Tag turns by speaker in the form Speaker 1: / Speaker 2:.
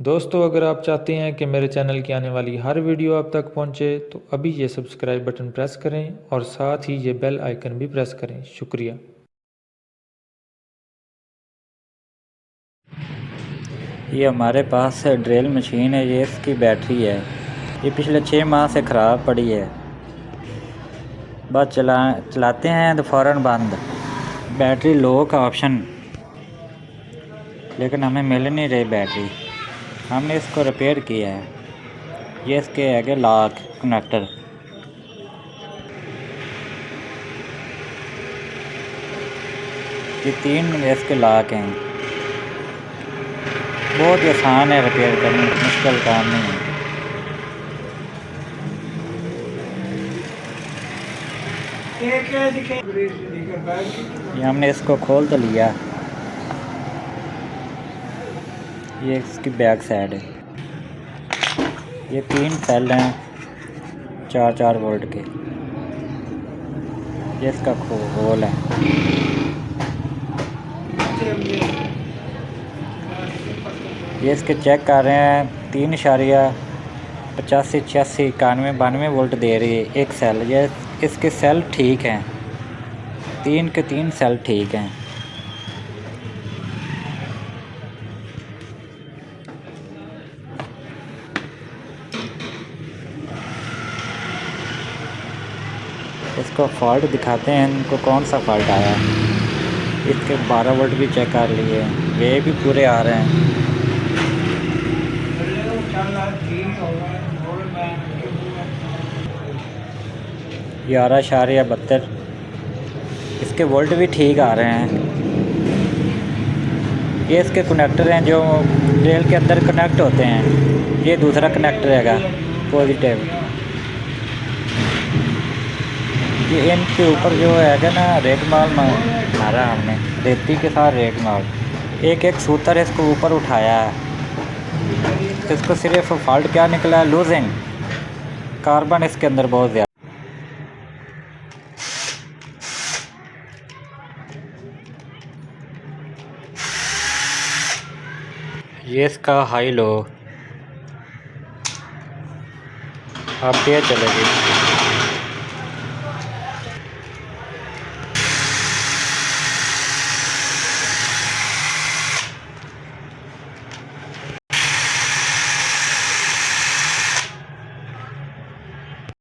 Speaker 1: दोस्तों, अगर आप चाहते हैं कि मेरे चैनल की आने वाली हर वीडियो आप तक पहुंचे तो अभी ये सब्सक्राइब बटन प्रेस करें और साथ ही ये बेल आइकन भी प्रेस करें। शुक्रिया।
Speaker 2: ये हमारे पास ड्रिल मशीन है, ये इसकी बैटरी है। ये पिछले 6 माह से ख़राब पड़ी है। बस चलाते हैं तो फ़ौरन बंद। बैटरी लो का ऑप्शन, लेकिन हमें मिल नहीं रही बैटरी। हमने इसको रिपेयर किया है। ये इसके आगे लॉक कनेक्टर, ये 3 इसके लॉक हैं। बहुत ही आसान है रिपेयर करना, मुश्किल काम नहीं है। ये हमने इसको खोल तो लिया। ये इसकी बैक साइड है। ये 3 सेल हैं 4-4 वोल्ट के। ये इसका होल है। ये इसके चेक कर रहे हैं 3.85, 86, 91, 92 वोल्ट दे रही है एक सेल। ये इसके सेल ठीक हैं, 3 के 3 सेल ठीक हैं। इसको फॉल्ट दिखाते हैं इनको, कौन सा फॉल्ट आया। इसके 12 वोल्ट भी चेक कर लिए, वे भी पूरे आ रहे हैं। 11.72 इसके वोल्ट भी ठीक आ रहे हैं। ये इसके कनेक्टर हैं जो रेल के अंदर कनेक्ट होते हैं। ये दूसरा कनेक्टर हैगा पॉजिटिव। ये इनके ऊपर जो हैगा ना रेत माल मारा हमने, रेती के साथ रेत माल। एक सूतर इसको ऊपर उठाया है। इसको सिर्फ फॉल्ट क्या निकला है, लूजिंग कार्बन इसके अंदर बहुत ज़्यादा। ये इसका हाई लो अब तेज चलेगी।